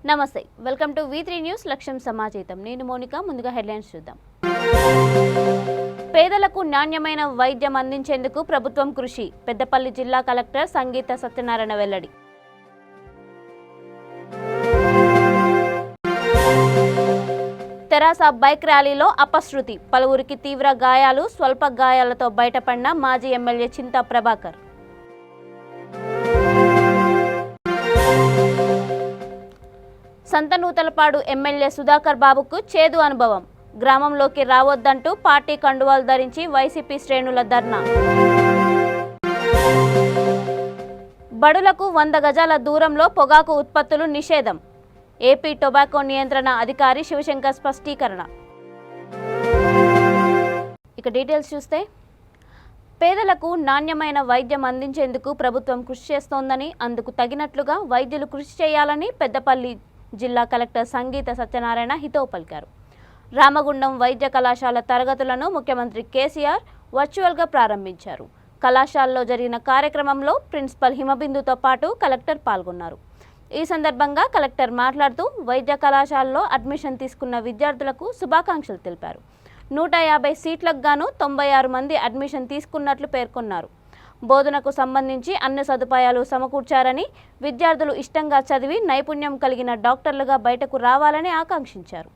నమస్తే, welcome to V3 news లక్ష్యం సమాజేతం. నేను మోనిక. ముందుగా హెడ్లైన్స్ చూద్దాం. పేదలకు నాణ్యమైన వైద్యం అందించేందుకు ప్రభుత్వం కృషి. పెద్దపల్లి జిల్లా కలెక్టర్ సంగీత సత్యనారాయణ వెల్లడి. తెరాస బైక్ ర్యాలీలో అపశృతి, పలువురికి తీవ్ర గాయాలు, స్వల్ప గాయాలతో బయటపడిన మాజీ ఎమ్మెల్యే చింతా ప్రభాకర్. సంతనూతలపాడు ఎమ్మెల్యే సుధాకర్ బాబుకు చేదు అనుభవం. గ్రామంలోకి రావద్దంటూ పార్టీ కండువాలు ధరించి వైసీపీ శ్రేణుల ధర్నా. బడులకు 100 గజాల దూరంలో పొగాకు ఉత్పత్తులు నిషేధం. ఏపీ టొబాకో నియంత్రణ అధికారి శివశంకర్ స్పష్టీకరణ. ఇక డీటెయిల్స్ చూస్తే, పేదలకు నాణ్యమైన వైద్యం అందించేందుకు ప్రభుత్వం కృషి చేస్తోందని, అందుకు తగినట్లుగా వైద్యులు కృషి చేయాలని పెద్దపల్లి జిల్లా కలెక్టర్ సంగీత సత్యనారాయణ హితవు పలికారు. రామగుండం వైద్య కళాశాల తరగతులను ముఖ్యమంత్రి కేసీఆర్ వర్చువల్గా ప్రారంభించారు. కళాశాలలో జరిగిన కార్యక్రమంలో ప్రిన్సిపల్ హిమబిందుతో పాటు కలెక్టర్ పాల్గొన్నారు. ఈ సందర్భంగా కలెక్టర్ మాట్లాడుతూ వైద్య కళాశాలలో అడ్మిషన్ తీసుకున్న విద్యార్థులకు శుభాకాంక్షలు తెలిపారు. 150 సీట్లకు గాను 96 మంది అడ్మిషన్ తీసుకున్నట్లు పేర్కొన్నారు. బోధనకు సంబంధించి అన్ని సదుపాయాలు సమకూర్చారని, విద్యార్థులు ఇష్టంగా చదివి నైపుణ్యం కలిగిన డాక్టర్లుగా బయటకు రావాలని ఆకాంక్షించారు.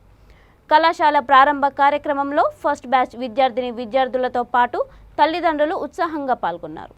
కళాశాల ప్రారంభ కార్యక్రమంలో ఫస్ట్ బ్యాచ్ విద్యార్థులతో పాటు తల్లిదండ్రులు ఉత్సాహంగా పాల్గొన్నారు.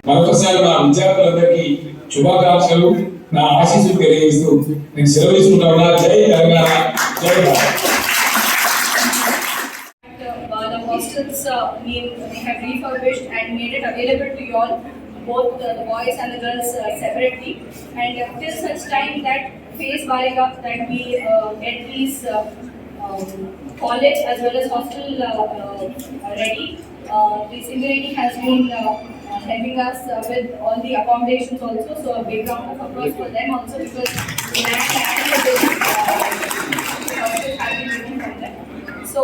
మరొకసారి మా విద్యార్థులందరికీ శుభాకాంక్షలు, నా ఆశీస్సులు తెలియజేస్తూ నేను సెలవు తీసుకుంటా. జై తెలంగాణ, జై Bharat. The hostels they have refurbished and made it available to you all, both the boys and the girls separately. And till such time that phase Bariga that we get these college as well as hostel ready. This Singareni has been helping us with all the accommodations also. So a big round of applause for them also, because the land and the building have been given from them. So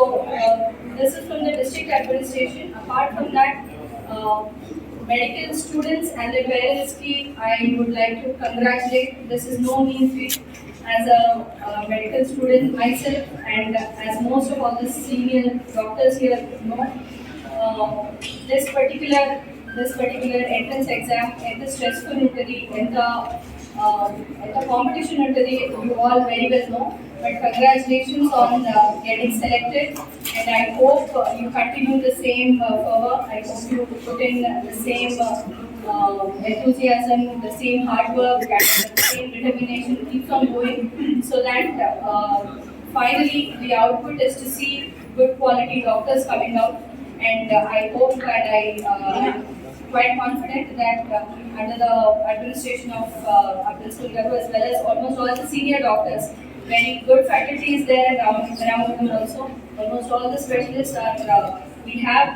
this is from the district administration. Apart from that, medical students and their parents, I would like to congratulate. This is no mean feat. As a medical student myself, and as most of all the senior doctors here know, this particular entrance exam, ఎంత stressful ఉంటుంది, ఎంత competition ఉంటుంది, you all very well know. But congratulations on getting selected, and I hope you continue the same fervor. I hope you put in the same enthusiasm, the same hard work, and the same determination keeps on going, so that finally the output is to see good quality doctors coming out. And I hope that I am quite confident that under the administration of Principal Garu, as well as almost all the senior doctors, very good faculty is there around also. Almost all the specialists are we have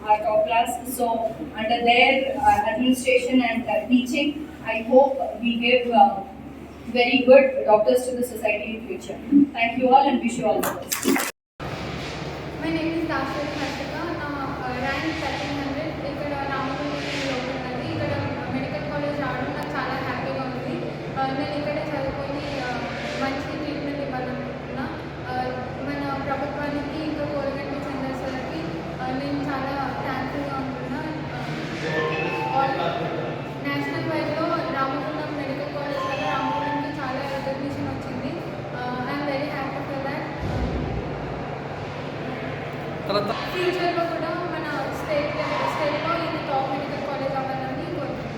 our top class. So under their administration and teaching, I hope we give very good doctors to the society in future. Thank you all and wish you all the best. My name is Dr. Harshika. Rank 1300. ఇక్కడ రామగుండంలో ఉన్నది. ఇక్కడ medical college రావడం నాకు చాలా హ్యాపీగా ఉంది. నేను ఇక్కడే చదువుకొని మంచి ట్రీట్మెంట్ ఇవ్వాలనుకుంటున్నా. మన ప్రభుత్వానికి ఇంకా కోరగంటి చంద్రశేఖర్కి నేను చాలా థ్యాంక్ఫుల్గా ఉంటున్నా. నేషనల్ వైడ్లో రామగుండం మెడికల్ కాలేజ్ వల్ల రామగుండంకి చాలా రికగ్నిషన్ వచ్చింది. I'm very happy for that. తర్వాత ఫ్యూచర్లో కూడా మన స్టేట్లో ఇది టాప్ మెడికల్ కాలేజ్ అవ్వాలని కోరుకుంటున్నాను.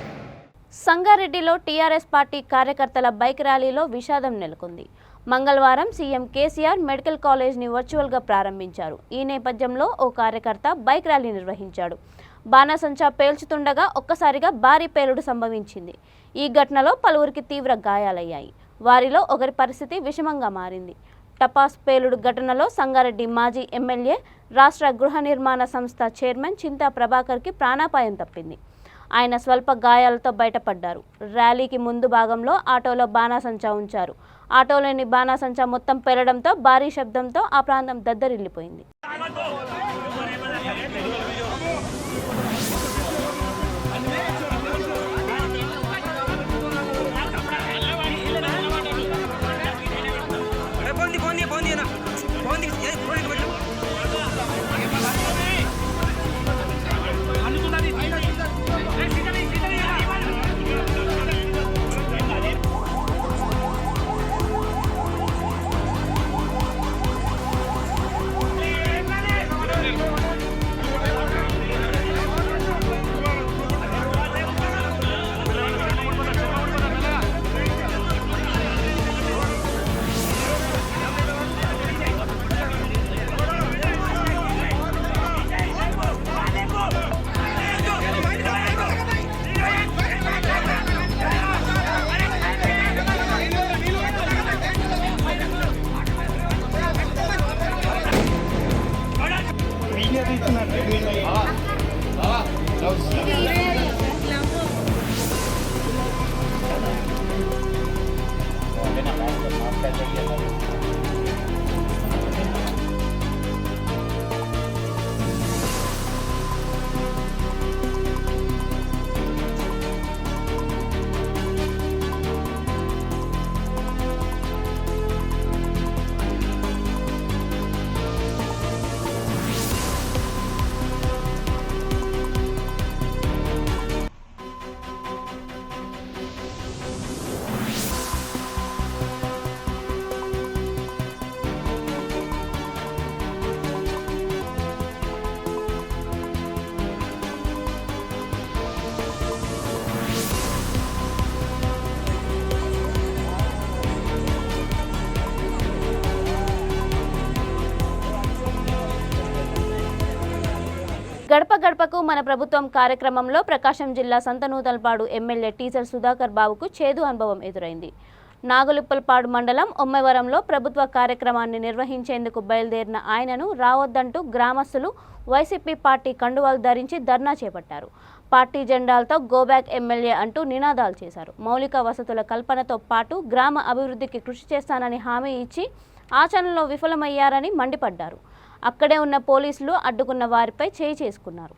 సంగారెడ్డిలో టీఆర్ఎస్ పార్టీ కార్యకర్తల బైక్ ర్యాలీలో విషాదం నెలకొంది. మంగళవారం సీఎం కేసీఆర్ మెడికల్ కాలేజ్ని వర్చువల్గా ప్రారంభించారు. ఈ నేపథ్యంలో ఓ కార్యకర్త బైక్ ర్యాలీ నిర్వహించాడు. బాణాసంచా పేల్చుతుండగా ఒక్కసారిగా భారీ పేలుడు సంభవించింది. ఈ ఘటనలో పలువురికి తీవ్ర గాయాలయ్యాయి. వారిలో ఒకరి పరిస్థితి విషమంగా మారింది. టపాస్ పేలుడు ఘటనలో సంగారెడ్డి మాజీ ఎమ్మెల్యే, రాష్ట్ర గృహ నిర్మాణ సంస్థ చైర్మన్ చింతా ప్రభాకర్కి ప్రాణాపాయం తప్పింది. ఆయన స్వల్ప గాయాలతో బయటపడ్డారు. ర్యాలీకి ముందు భాగంలో ఆటోలో బాణాసంచా ఉంచారు. ఆటోలోని బాణాసంచా మొత్తం పేలడంతో భారీ శబ్దంతో ఆ ప్రాంతం దద్దరిల్లిపోయింది. గడప గడపకు మన ప్రభుత్వం కార్యక్రమంలో ప్రకాశం జిల్లా సంతనూతలపాడు ఎమ్మెల్యే టీచర్ సుధాకర్ బాబుకు చేదు అనుభవం ఎదురైంది. నాగులుప్పలపాడు మండలం ఒమ్మెవరంలో ప్రభుత్వ కార్యక్రమాన్ని నిర్వహించేందుకు బయలుదేరిన ఆయనను రావద్దంటూ గ్రామస్తులు వైసీపీ పార్టీ కండువాలు ధరించి ధర్నా చేపట్టారు. పార్టీ జెండాలతో గోబ్యాక్ ఎమ్మెల్యే అంటూ నినాదాలు చేశారు. మౌలిక వసతుల కల్పనతో పాటు గ్రామ అభివృద్ధికి కృషి చేస్తానని హామీ ఇచ్చి ఆచరణలో విఫలమయ్యారని మండిపడ్డారు. అక్కడే ఉన్న పోలీసులు అడ్డుకున్న వారిపై చేయి చేసుకున్నారు.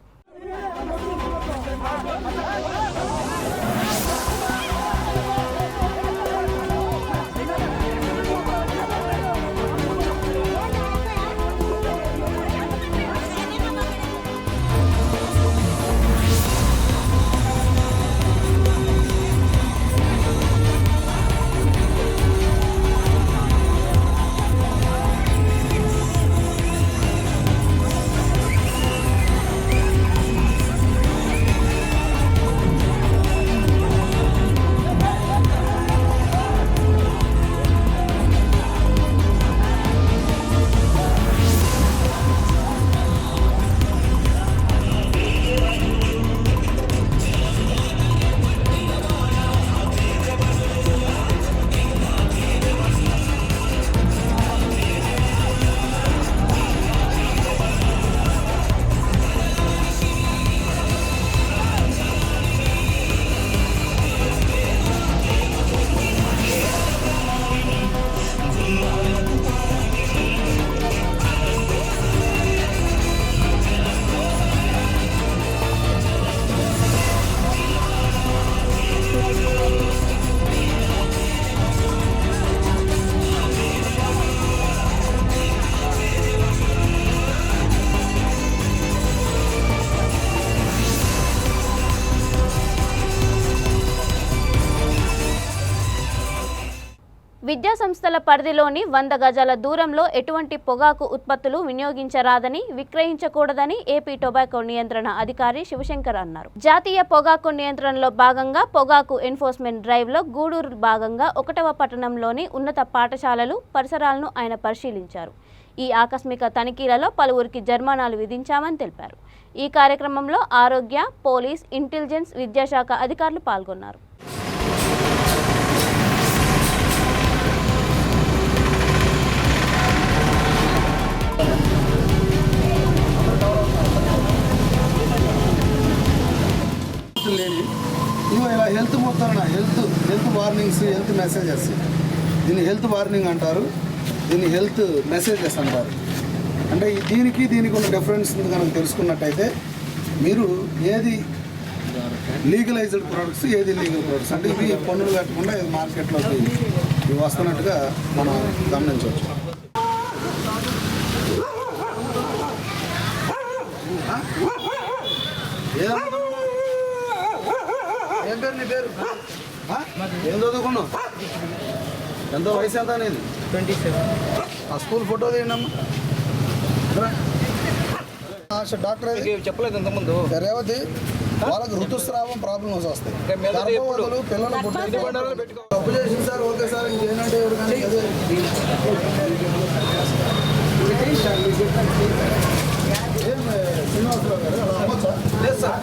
విద్యా సంస్థల పరిధిలోని 100 గజాల దూరంలో ఎటువంటి పొగాకు ఉత్పత్తులు వినియోగించరాదని, విక్రయించకూడదని ఏపీ టొబాకో నియంత్రణ అధికారి శివశంకర్ అన్నారు. జాతీయ పొగాకు నియంత్రణలో భాగంగా పొగాకు ఎన్ఫోర్స్మెంట్ డ్రైవ్లో గూడూరు భాగంగా 1వ పట్టణంలోని ఉన్నత పాఠశాలలు పరిసరాలను ఆయన పరిశీలించారు. ఈ ఆకస్మిక తనిఖీలలో పలువురికి జరిమానాలు విధించామని తెలిపారు. ఈ కార్యక్రమంలో ఆరోగ్య, పోలీస్, ఇంటెలిజెన్స్, విద్యాశాఖ అధికారులు పాల్గొన్నారు. ఇలా హెల్త్ మొత్తం హెల్త్ వార్నింగ్స్, హెల్త్ మెసేజెస్, దీన్ని హెల్త్ వార్నింగ్ అంటారు, దీన్ని హెల్త్ మెసేజెస్ అంటారు. అంటే దీనికి ఉన్న డిఫరెన్స్ కనుక తెలుసుకున్నట్టయితే మీరు ఏది లీగలైజ్డ్ ప్రొడక్ట్స్, ఏది ఇల్లీగల్ ప్రొడక్ట్స్, అంటే ఇవి పన్నులు కట్టకుండా ఇది మార్కెట్లోకి ఇవి వస్తున్నట్టుగా మనం గమనించవచ్చు. ఏం పేరు నీ పేరు? ఏం చదువుకున్నావు? ఎంతో వయసు ఎంత అనేది? 27. ఆ స్కూల్ ఫోటో తీయండి. డాక్టర్ చెప్పలేదు ఇంతకుముందు. రేవతి వాళ్ళకి ఋతుస్రావం ప్రాబ్లమ్స్ వస్తాయి. పిల్లలు తప్పు చేసింది సార్, ఓకే సార్, ఇంకేంటంటే ఎవరు కానీ శ్రీనివాసరావు గారు అలా అమ్మచ్చా? లేదు సార్,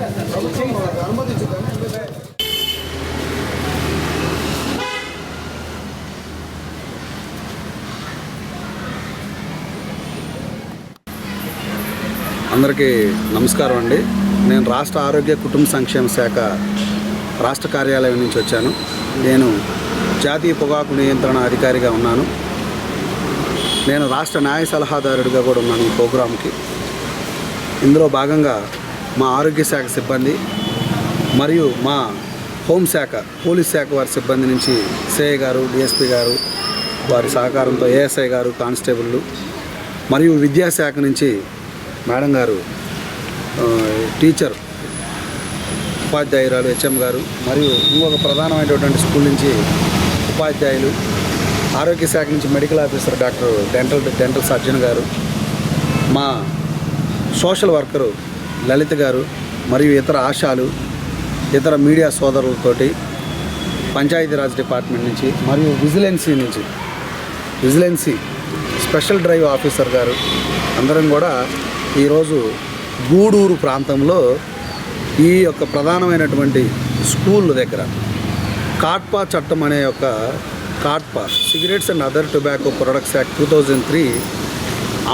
అనుమతించుతాను. అందరికీ నమస్కారం అండి. నేను రాష్ట్ర ఆరోగ్య కుటుంబ సంక్షేమ శాఖ రాష్ట్ర కార్యాలయం నుంచి వచ్చాను. నేను జాతీయ పొగాకు నియంత్రణ అధికారిగా ఉన్నాను. నేను రాష్ట్ర న్యాయ సలహాదారుడిగా కూడా ఉన్నాను ఈ ప్రోగ్రాంకి. ఇందులో భాగంగా మా ఆరోగ్య శాఖ సిబ్బంది మరియు మా హోంశాఖ, పోలీస్ శాఖ వారి సిబ్బంది నుంచి సిఐ గారు, డిఎస్పీ గారు వారి సహకారంతో ఏఎస్ఐ గారు, కానిస్టేబుళ్ళు మరియు విద్యాశాఖ నుంచి మేడం గారు, టీచర్ ఉపాధ్యాయురాలు హెచ్ఎం గారు మరియు ఇంకొక ప్రధానమైనటువంటి స్కూల్ నుంచి ఉపాధ్యాయులు, ఆరోగ్య శాఖ నుంచి medical officer doctor dental surgeon గారు, మా సోషల్ వర్కరు లలిత గారు మరియు ఇతర ఆశాలు, ఇతర మీడియా సోదరులతోటి పంచాయతీరాజ్ డిపార్ట్మెంట్ నుంచి మరియు విజిలెన్సీ స్పెషల్ డ్రైవ్ ఆఫీసర్ గారు అందరం కూడా ఈరోజు గూడూరు ప్రాంతంలో ఈ యొక్క ప్రధానమైనటువంటి స్కూల్ దగ్గర కాట్పా చట్టం అనే ఒక COTPA cigarettes and other tobacco products act 2003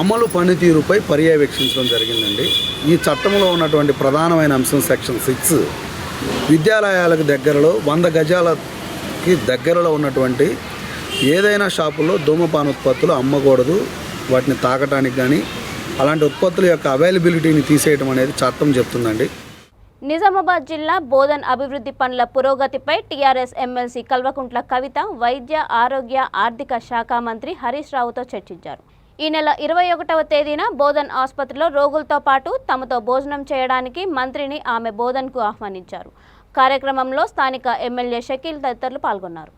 అమలు పనితీరుపై పర్యవేక్షించడం జరిగిందండి. ఈ చట్టంలో ఉన్నటువంటి ప్రధానమైన అంశం సెక్షన్ 6, విద్యాలయాలకు దగ్గరలో 100 గజాలకి దగ్గరలో ఉన్నటువంటి ఏదైనా షాపుల్లో ధూమపాన ఉత్పత్తులు అమ్మకూడదు, వాటిని తాకటానికి కానీ అలాంటి ఉత్పత్తుల యొక్క అవైలబిలిటీని తీసేయడం అనేది చట్టం చెప్తుందండి. నిజామాబాద్ జిల్లా బోధన్ అభివృద్ధి పనుల పురోగతిపై టీఆర్ఎస్ ఎమ్మెల్సీ కల్వకుంట్ల కవిత వైద్య, ఆరోగ్య, ఆర్థిక శాఖ మంత్రి హరీష్ రావుతో చర్చించారు. ఈ నెల 21వ తేదీన బోధన్ ఆసుపత్రిలో రోగులతో పాటు తమతో భోజనం చేయడానికి మంత్రిని ఆమె బోధన్కు ఆహ్వానించారు. కార్యక్రమంలో స్థానిక ఎమ్మెల్యే షకీల్ తదితరులు పాల్గొన్నారు.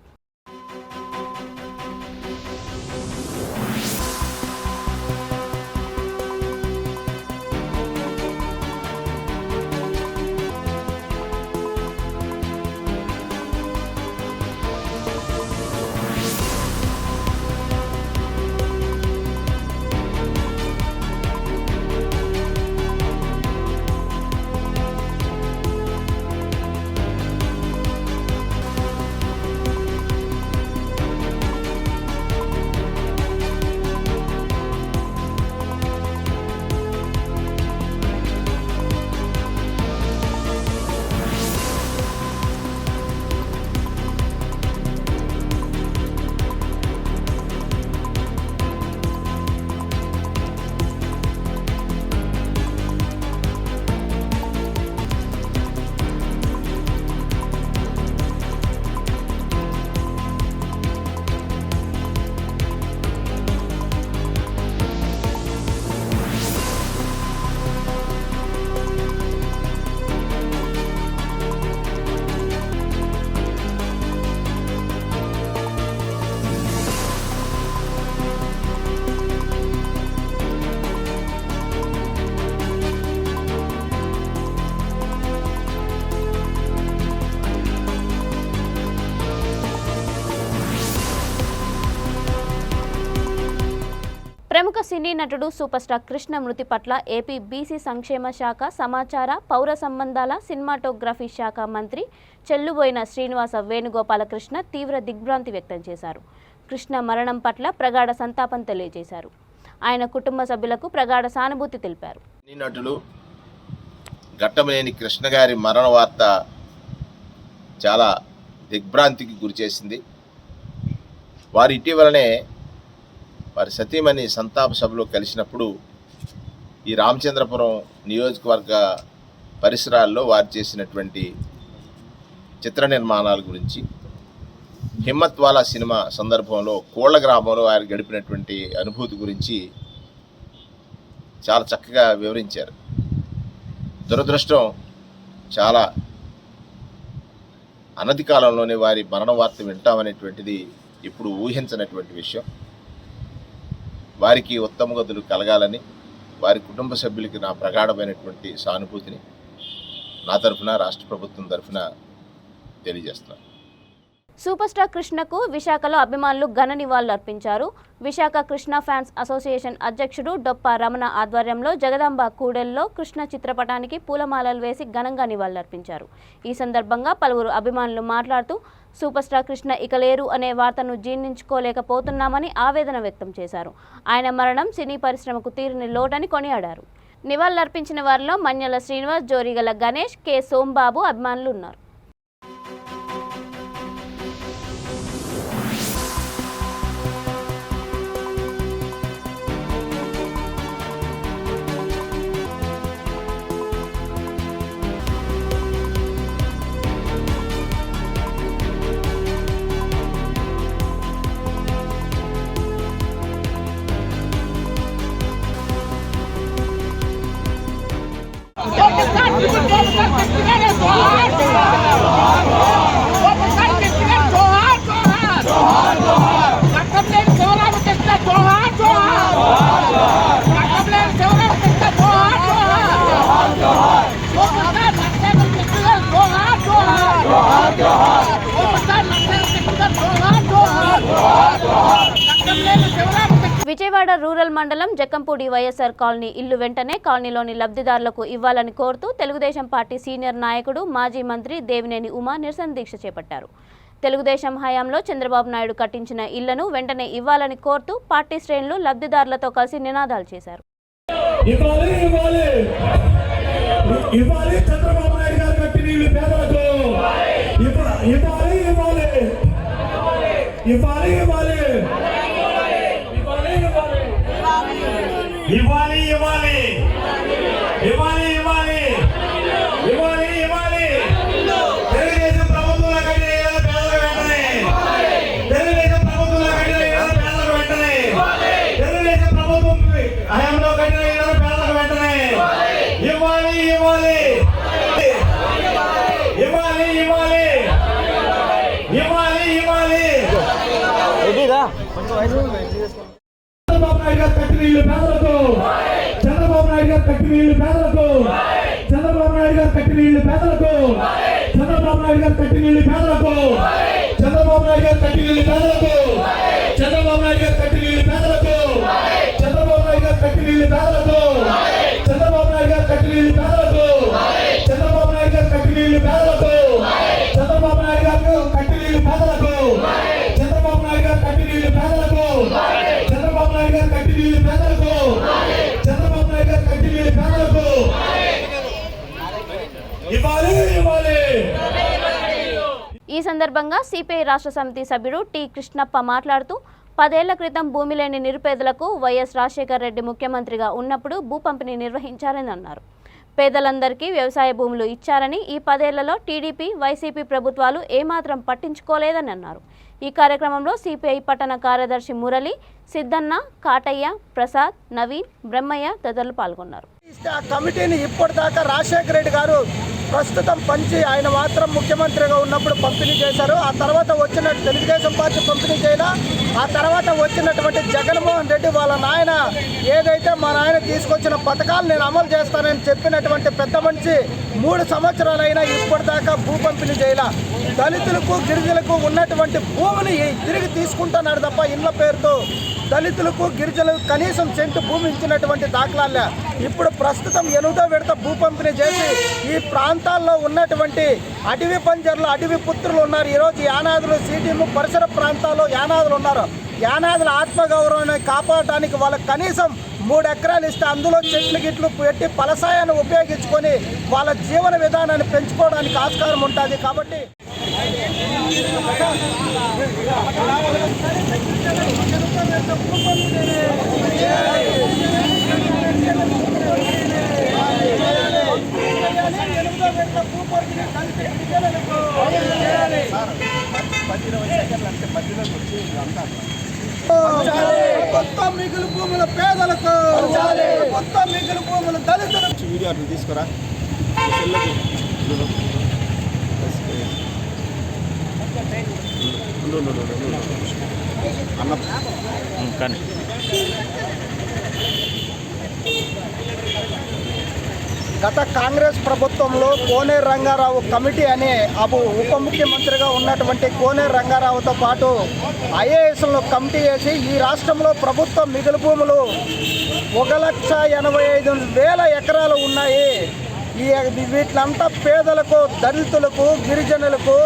ప్రముఖ సినీ నటుడు సూపర్ స్టార్ కృష్ణ మృతి పట్ల ఏపీ బీసీ సంక్షేమ శాఖ సమాచార పౌర సంబంధాల సినిమాటోగ్రఫీ శాఖ మంత్రి చెల్లుబోయిన శ్రీనివాస వేణుగోపాలకృష్ణ తీవ్ర దిగ్భ్రాంతి వ్యక్తం చేశారు. కృష్ణ మరణం పట్ల ప్రగాఢ సంతాపం తెలియజేశారు. ఆయన కుటుంబ సభ్యులకు ప్రగాఢ సానుభూతి తెలిపారు. సినీ నటులు ఘట్టమనేని కృష్ణ గారి మరణ వార్త చాలా దిగ్భ్రాంతికి గురిచేసింది. వారు ఇటీవలనే వారి సతీమణి సంతాప సభలో కలిసినప్పుడు ఈ రామచంద్రపురం నియోజకవర్గ పరిసరాల్లో వారు చేసినటువంటి చిత్ర నిర్మాణాల గురించి, హిమ్మత్ వాలా సినిమా సందర్భంలో కోళ్ల గ్రామంలో వారు గడిపినటువంటి అనుభూతి గురించి చాలా చక్కగా వివరించారు. దురదృష్టం, చాలా అనతి కాలంలోనే వారి మరణ వార్త వింటామనేటువంటిది ఇప్పుడు ఊహించనటువంటి విషయం. వారికి ఉత్తమ గతులు కలగాలని వారి కుటుంబ సభ్యులకి నా ప్రగాఢమైనటువంటి సానుభూతిని నా తరఫున రాష్ట్ర ప్రభుత్వం తరఫున తెలియజేస్తున్నాను. సూపర్ స్టార్ కృష్ణకు విశాఖలో అభిమానులు ఘన నివాళులు అర్పించారు. విశాఖ కృష్ణ ఫ్యాన్స్ అసోసియేషన్ అధ్యక్షుడు డొప్ప రమణ ఆధ్వర్యంలో జగదాంబ కూడెల్లో కృష్ణ చిత్రపటానికి పూలమాలలు వేసి ఘనంగా నివాళులర్పించారు. ఈ సందర్భంగా పలువురు అభిమానులు మాట్లాడుతూ సూపర్ స్టార్ కృష్ణ ఇక లేరు అనే వార్తను జీర్ణించుకోలేకపోతున్నామని ఆవేదన వ్యక్తం చేశారు. ఆయన మరణం సినీ పరిశ్రమకు తీరని లోటని కొనియాడారు. నివాళులర్పించిన వారిలో మన్యల శ్రీనివాస్, జోరిగల గణేష్, కె సోంబాబు అభిమానులు ఉన్నారు. విజయవాడ రూరల్ మండలం జక్కంపూడి వైఎస్ఆర్ కాలనీ ఇల్లు వెంటనే కాలనీలోని లబ్ధిదారులకు ఇవ్వాలని కోరుతూ తెలుగుదేశం పార్టీ సీనియర్ నాయకుడు మాజీ మంత్రి దేవినేని ఉమా నిరసన దీక్ష చేపట్టారు. తెలుగుదేశం హయాంలో చంద్రబాబు నాయుడు కట్టించిన ఇళ్లను వెంటనే ఇవ్వాలని కోరుతూ పార్టీ శ్రేణులు లబ్ధిదారులతో కలిసి నినాదాలు చేశారు. ఇవ్వాలి ఇవ్వాలి ఇవ్వాలి ఇవ్వాలి ఇవ్వాలి ఇవ్వాలి తెలుగుదేశం ప్రభుత్వంలో కట్టిన ఇళ్లను పేదలకు వెంటనే, తెలుగుదేశం ప్రభుత్వంలో కట్టిన ఇళ్లను పేదలకు వెంటనే, తెలుగుదేశం ప్రభుత్వం హయాంలో కట్టిన ఇళ్లను పేదలకు వెంటనే ఇవ్వాలి ఇవ్వాలి ఇవ్వాలి ఇవ్వాలి ఇవ్వాలి ఇవ్వాలి. చంద్రబాబు నాయుడు గారు కట్టిన ఇల్లు పేదలకు, చంద్రబాబు నాయుడు గారు కట్టిన ఇల్లు పేదలకు, చంద్రబాబు నాయుడు గారు కట్టిన ఇల్లు పేదలకు, చంద్రబాబు నాయుడు గారు కట్టిన ఇల్లు పేదలకు, చంద్రబాబు నాయుడు గారు కట్టిన ఇల్లు పేదలకు, చంద్రబాబు నాయుడు గారు కట్టిన ఇల్లు పేదలకు, చంద్రబాబు నాయుడు గారు కట్టిన ఇల్లు పేదలకు, చంద్రబాబు నాయుడు గారు కట్టిన ఇల్లు పేదలకు, చంద్రబాబు నాయుడు గారు కట్టిన ఇల్లు పేదలకు, చంద్రబాబు నాయుడు గారు కట్టిన ఇల్లు పేదలకు, చంద్రబాబు నాయుడు గారు కట్టిన ఇల్లు పేదలకు, చంద్రబాబు నాయుడు గారు కట్టిన ఇల్లు పేదలకు, చంద్రబాబు నాయుడు గారు కట్టిన ఇల్లు పేదలకు ఇవ్వాలి ఇవ్వాలి. ఈ సందర్భంగా సిపిఐ రాష్ట్ర సమితి సభ్యుడు టి కృష్ణప్ప మాట్లాడుతూ 10 ఏళ్ల క్రితం భూమి లేని నిరుపేదలకు వైఎస్ రాజశేఖర్ రెడ్డి ముఖ్యమంత్రిగా ఉన్నప్పుడు భూ పంపిణీ నిర్వహించారని అన్నారు. పేదలందరికీ వ్యవసాయ భూములు ఇచ్చారని, ఈ 10 ఏళ్లలో టీడీపీ, వైసీపీ ప్రభుత్వాలు ఏమాత్రం పట్టించుకోలేదని అన్నారు. ఈ కార్యక్రమంలో సిపిఐ పట్టణ కార్యదర్శి మురళి, సిద్ధన్న, కాటయ్య, ప్రసాద్, నవీన్, బ్రహ్మయ్య తదితరులు పాల్గొన్నారు. కమిటీని ఇప్పటిదాకా రాజశేఖర రెడ్డి గారు ప్రస్తుతం పంచి ఆయన మాత్రం ముఖ్యమంత్రిగా ఉన్నప్పుడు పంపిణీ చేశారు. ఆ తర్వాత వచ్చిన తెలుగుదేశం పార్టీ పంపిణీ చేయాలా. ఆ తర్వాత వచ్చినటువంటి జగన్మోహన్ రెడ్డి వాళ్ళ నాయన ఏదైతే మా నాయన తీసుకొచ్చిన పథకాలు నేను అమలు చేస్తానని చెప్పినటువంటి పెద్ద మనిషి 3 సంవత్సరాలైనా ఇప్పటిదాకా భూ పంపిణీ చేయాల. దళితులకు గిరిజనులకు ఉన్నటువంటి భూమిని తిరిగి తీసుకుంటున్నాడు తప్ప ఇళ్ల పేరుతో దళితులకు గిరిజనులకు కనీసం సెంటు భూమి ఇచ్చినటువంటి దాఖలాలే. ఇప్పుడు ప్రస్తుతం 8వ విడత భూ పంపిణీ చేసి ఈ ప్రాంతాల్లో ఉన్నటువంటి అటవీ బంజర్లు అటవీ పుత్రులు ఉన్నారు. ఈరోజు యానాదులు సిటీము పరిసర ప్రాంతాల్లో యానాదులు ఉన్నారు. యానాదుల ఆత్మగౌరవాన్ని కాపాడటానికి వాళ్ళకి కనీసం 3 ఎకరాలు ఇస్తే అందులో చెట్లు గిట్లు పెట్టి ఫలసాయాన్ని ఉపయోగించుకొని వాళ్ళ జీవన విధానాన్ని పెంచుకోవడానికి ఆస్కారం ఉంటుంది. కాబట్టి కొత్త మిగులు భూముల పేదలకు, కొత్త మిగులు భూముల దళితులకు వీడియో అట్లా తీసుకురా అన్న కానీ గత కాంగ్రెస్ ప్రభుత్వంలో కోనేరు రంగారావు కమిటీ అనే ఉప ముఖ్యమంత్రిగా ఉన్నటువంటి కోనేరు రంగారావుతో పాటు ఐఏఎస్లను కమిటీ చేసి ఈ రాష్ట్రంలో ప్రభుత్వ మిగులు భూములు 1,85,000 ఎకరాలు ఉన్నాయి. వీటినంతా పేదలకు, దళితులకు, గిరిజనులకు,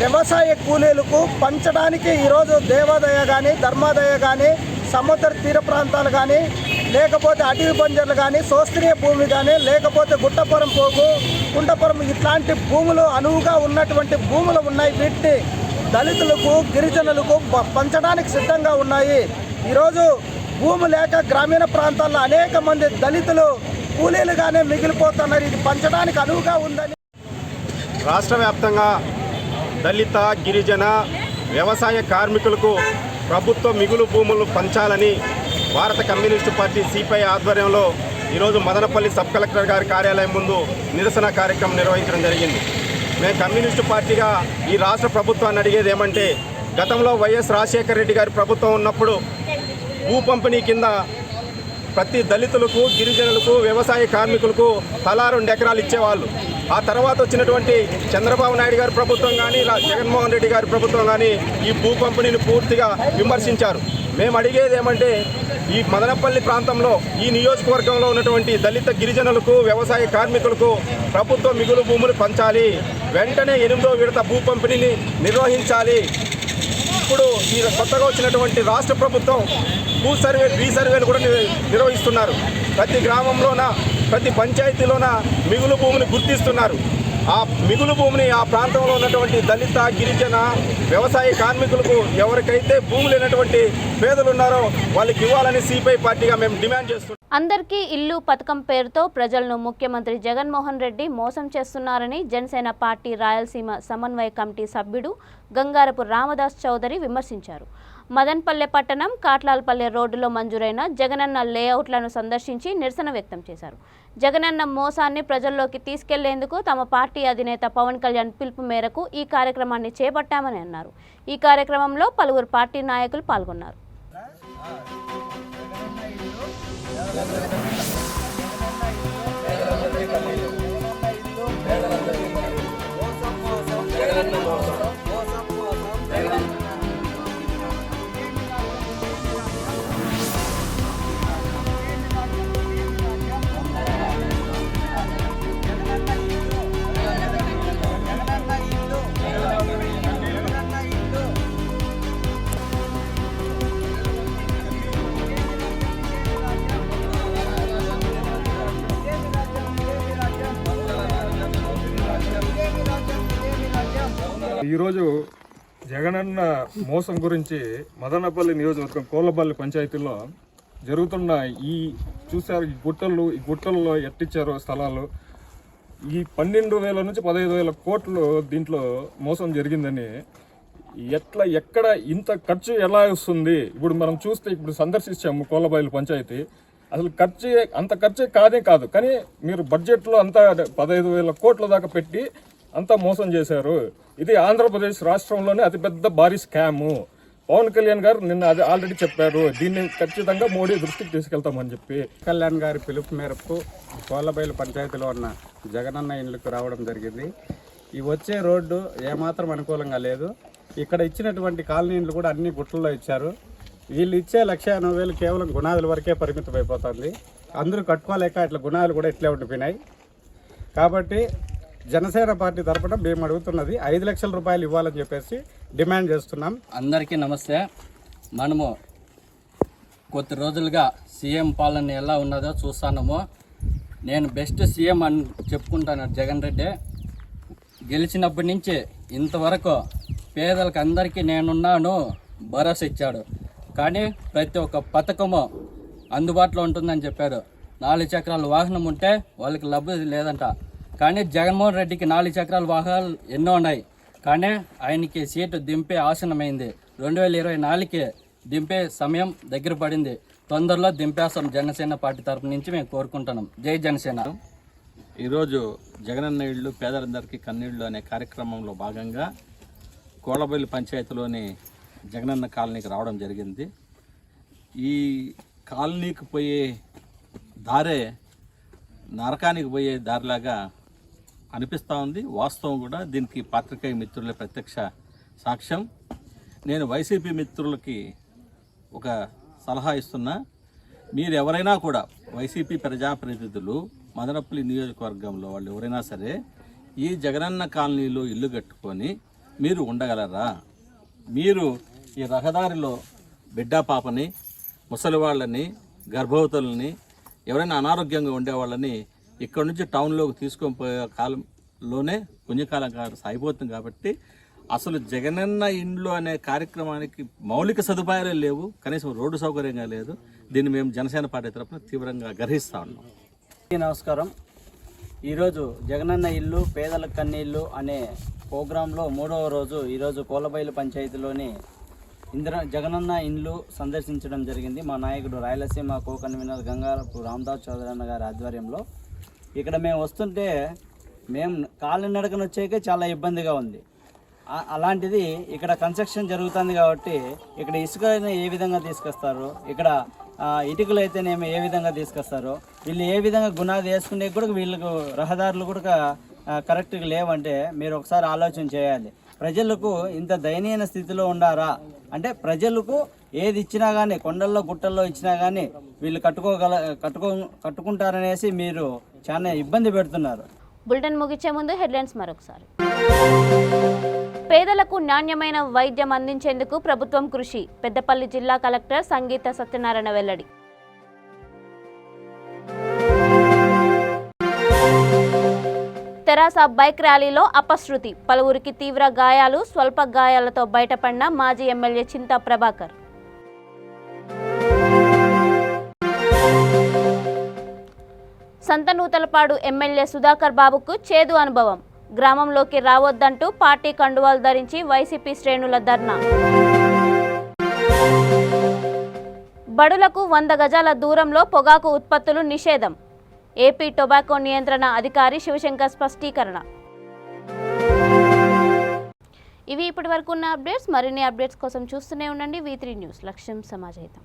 వ్యవసాయ కూలీలకు పంచడానికి ఈరోజు దేవాదయ కానీ, ధర్మాదయ కానీ, సముద్ర తీర ప్రాంతాలు కానీ, లేకపోతే అటవీ బంజర్లు కానీ, శాస్త్రీయ భూమి కానీ, లేకపోతే గుట్టపురం పోగు, కుంటపురం ఇట్లాంటి భూములు అనువుగా ఉన్నటువంటి భూములు ఉన్నాయి. వీటిని దళితులకు, గిరిజనులకు పంచడానికి సిద్ధంగా ఉన్నాయి. ఈరోజు భూమి లేక గ్రామీణ ప్రాంతాల్లో అనేక మంది దళితులు కూలీలుగానే మిగిలిపోతున్నారు. ఇది పంచడానికి అనువుగా ఉందని రాష్ట్ర వ్యాప్తంగా దళిత, గిరిజన, వ్యవసాయ కార్మికులకు ప్రభుత్వ మిగులు భూములు పంచాలని భారత కమ్యూనిస్టు పార్టీ సిపిఐ ఆధ్వర్యంలో ఈరోజు మదనపల్లి సబ్ కలెక్టర్ గారి కార్యాలయం ముందు నిరసన కార్యక్రమం నిర్వహించడం జరిగింది. మేము కమ్యూనిస్టు పార్టీగా ఈ రాష్ట్ర ప్రభుత్వాన్ని అడిగేది ఏమంటే, గతంలో వైఎస్ రాజశేఖర రెడ్డి గారి ప్రభుత్వం ఉన్నప్పుడు భూ పంపిణీ కింద ప్రతి దళితులకు, గిరిజనులకు, వ్యవసాయ కార్మికులకు తలా 2 ఎకరాలు ఇచ్చేవాళ్ళు. ఆ తర్వాత వచ్చినటువంటి చంద్రబాబు నాయుడు గారి ప్రభుత్వం కానీ, జగన్మోహన్ రెడ్డి గారి ప్రభుత్వం కానీ ఈ భూ పంపిణీని పూర్తిగా విమర్శించారు. మేము అడిగేది ఏమంటే, ఈ మదనపల్లి ప్రాంతంలో, ఈ నియోజకవర్గంలో ఉన్నటువంటి దళిత గిరిజనులకు, వ్యవసాయ కార్మికులకు ప్రభుత్వ మిగులు భూములు పంచాలి. వెంటనే 8వ విడత భూ పంపిణీని నిర్వహించాలి. ఇప్పుడు ఈ కొత్తగా వచ్చినటువంటి రాష్ట్ర ప్రభుత్వం భూ సర్వే, రీసర్వేలు కూడా నిర్వహిస్తున్నారు. ప్రతి గ్రామంలోన, ప్రతి పంచాయతీలోన మిగులు భూమిని గుర్తిస్తున్నారు. ఆ మిగులు భూమిని ఆ ప్రాంతంలో ఉన్నటువంటి దళిత, గిరిజన, వ్యవసాయ కార్మికులకు ఎవరికైతే భూమి లేనటువంటి పేదలు ఉన్నారో వాళ్ళకి ఇవ్వాలని సిపిఐ పార్టీగా మేము డిమాండ్ చేస్తున్నాం. అందరికీ ఇల్లు పథకం పేరుతో ప్రజలను ముఖ్యమంత్రి జగన్మోహన్ రెడ్డి మోసం చేస్తున్నారని జనసేన పార్టీ రాయలసీమ సమన్వయ కమిటీ సభ్యుడు గంగారపు రామదాస్ చౌదరి విమర్శించారు. మదన్పల్లె పట్టణం కాట్లాల్పల్లె రోడ్డులో మంజూరైన జగనన్న లేఅవుట్లను సందర్శించి నిరసన వ్యక్తం చేశారు. జగనన్న మోసాన్ని ప్రజల్లోకి తీసుకెళ్లేందుకు తమ పార్టీ అధినేత పవన్ కళ్యాణ్ పిలుపు మేరకు ఈ కార్యక్రమాన్ని చేపట్టామని అన్నారు. ఈ కార్యక్రమంలో పలువురు పార్టీ నాయకులు పాల్గొన్నారు. ఈరోజు జగనన్న మోసం గురించి మదనపల్లి నియోజకవర్గం కోళ్ళపల్లి పంచాయతీలో జరుగుతున్న చూశారు ఈ గుట్టల్లో ఎట్టిచ్చారో స్థలాలు. ఈ 12,000 నుంచి 15,000 కోట్లు దీంట్లో మోసం జరిగిందని, ఎక్కడ ఇంత ఖర్చు ఎలా వస్తుంది? ఇప్పుడు మనం చూస్తే, ఇప్పుడు సందర్శించాము కోళ్ళపల్లి పంచాయతీ. అసలు అంత ఖర్చే కాదు. కానీ మీరు బడ్జెట్లో అంతా 15,000 కోట్ల దాకా పెట్టి అంతా మోసం చేశారు. ఇది ఆంధ్రప్రదేశ్ రాష్ట్రంలోనే అతిపెద్ద భారీ స్కాము. పవన్ కళ్యాణ్ గారు నిన్న అది ఆల్రెడీ చెప్పారు, దీన్ని ఖచ్చితంగా మోడీ దృష్టికి తీసుకెళ్తామని చెప్పి. కళ్యాణ్ గారి పిలుపు మేరకు కోళ్ళబైలు పంచాయతీలో ఉన్న జగనన్న ఇండ్లకు రావడం జరిగింది. ఈ వచ్చే రోడ్డు ఏమాత్రం అనుకూలంగా లేదు. ఇక్కడ ఇచ్చినటువంటి కాలనీ ఇండ్లు కూడా అన్ని గుట్టల్లో ఇచ్చారు. వీళ్ళు ఇచ్చే 1,80,000 కేవలం గుణాదుల వరకే పరిమితం అయిపోతుంది. అందరూ కట్టుకోలేక ఇట్లా గుణాలు కూడా ఇట్లే ఉండిపోయినాయి. కాబట్టి జనసేన పార్టీ తరఫున మేము అడుగుతున్నది 5 లక్షల రూపాయలు ఇవ్వాలని చెప్పేసి డిమాండ్ చేస్తున్నాం. అందరికీ నమస్తే. మనము కొద్ది రోజులుగా సీఎం పాలన ఎలా ఉన్నదో చూస్తున్నాము. నేను బెస్ట్ సీఎం అని చెప్పుకుంటాను. జగన్ రెడ్డి గెలిచినప్పటి నుంచి ఇంతవరకు పేదలకు అందరికీ నేనున్నాను భరోసా ఇచ్చాడు. కానీ ప్రతి ఒక్క పథకము అందుబాటులో ఉంటుందని చెప్పారు. 4 చక్రాల వాహనం ఉంటే వాళ్ళకి లబ్ధి లేదంట. కానీ జగన్మోహన్ రెడ్డికి 4 చక్రాల వాహనాలు ఎన్నో ఉన్నాయి. కానీ ఆయనకి సీటు దింపే ఆసనమైంది. 2024కి దింపే సమయం దగ్గర పడింది. తొందరలో దింపేస్తాం జనసేన పార్టీ తరపు నుంచి మేము కోరుకుంటున్నాం. జై జనసేన. ఈరోజు జగనన్న ఇళ్ళు పేదలందరికీ కన్నీళ్ళు అనే కార్యక్రమంలో భాగంగా కోళ్ళబైలు పంచాయతీలోని జగనన్న కాలనీకి రావడం జరిగింది. ఈ కాలనీకి పోయే దారే నరకానికి పోయే దారిలాగా అనిపిస్తూ ఉంది. వాస్తవం కూడా. దీనికి పాత్రికేయ మిత్రుల ప్రత్యక్ష సాక్ష్యం. నేను వైసీపీ మిత్రులకి ఒక సలహా ఇస్తున్నా. మీరు ఎవరైనా కూడా వైసీపీ ప్రజాప్రతినిధులు మదనపల్లి నియోజకవర్గంలో వాళ్ళు ఎవరైనా సరే ఈ జగనన్న కాలనీలో ఇల్లు కట్టుకొని మీరు ఉండగలరా? మీరు ఈ రహదారిలో బిడ్డ పాపని, ముసలి వాళ్ళని, గర్భవతులని, ఎవరైనా అనారోగ్యంగా ఉండేవాళ్ళని ఇక్కడ నుంచి టౌన్లోకి తీసుకొని పోయే కాలంలోనే పుణ్యకాలం సాగిపోతుంది. కాబట్టి అసలు జగనన్న ఇండ్లు అనే కార్యక్రమానికి మౌలిక సదుపాయాలే లేవు, కనీసం రోడ్డు సౌకర్యంగా లేదు. దీన్ని మేము జనసేన పార్టీ తరఫున తీవ్రంగా గర్హిస్తూ ఉన్నాం. నమస్కారం. ఈరోజు జగనన్న ఇల్లు పేదల కన్నీళ్ళు అనే ప్రోగ్రాంలో 3వ రోజు ఈరోజు కోళ్ళబైలు పంచాయతీలోని జగనన్న ఇండ్లు సందర్శించడం జరిగింది. మా నాయకుడు రాయలసీమ కో కన్వీనర్ గంగారపు రామదాస్ చౌదరన్న గారి ఆధ్వర్యంలో. ఇక్కడ మేము వస్తుంటే మేము కాలినడకన వచ్చేకే చాలా ఇబ్బందిగా ఉంది. అలాంటిది ఇక్కడ కన్స్ట్రక్షన్ జరుగుతుంది కాబట్టి ఇక్కడ ఇసుకని ఏ విధంగా తీసుకొస్తారు, ఇక్కడ ఇటుకలు అయితేనేమి ఏ విధంగా తీసుకొస్తారు, వీళ్ళు ఏ విధంగా గుణాది వేసుకునే కూడా వీళ్ళకు రహదారులు కూడా కరెక్ట్గా లేవంటే మీరు ఒకసారి ఆలోచన చేయాలి. ప్రజలకు ఇంత దయనీయ స్థితిలో ఉండారా అంటే ప్రజలకు ఏది ఇచ్చినా కానీ కొండల్లో గుట్టల్లో ఇచ్చినా కానీ వీళ్ళు కట్టుకుంటారనేసి మీరు చాలా ఇబ్బంది పెడుతున్నారు. బులెటిన్ ముగించే ముందు హెడ్లైన్స్ మరొకసారి. పేదలకు నాణ్యమైన వైద్యం అందించేందుకు ప్రభుత్వం కృషి. పెద్దపల్లి జిల్లా కలెక్టర్ సంగీత సత్యనారాయణ వెల్లడి. తెరాస బైక్ ర్యాలీలో అపశృతి, పలువురికి తీవ్ర గాయాలు, స్వల్ప గాయాలతో బయటపడిన మాజీ ఎమ్మెల్యే చింతా ప్రభాకర్. సంతనూతలపాడు ఎమ్మెల్యే సుధాకర్ బాబుకు చేదు అనుభవం. గ్రామంలోకి రావద్దంటూ పార్టీ కండువాలు ధరించి వైసీపీ శ్రేణుల ధర్నా. బడులకు 100 గజాల దూరంలో పొగాకు ఉత్పత్తులు నిషేధం. ఏపీ టొబాకో నియంత్రణ అధికారి శివశంకర్ స్పష్టీకరణ. ఇవి ఇప్పటి వరకు ఉన్న అప్డేట్స్. మరిన్ని అప్డేట్స్ కోసం చూస్తూనే ఉండండి V3 న్యూస్. లక్ష్యం సమాజహితం.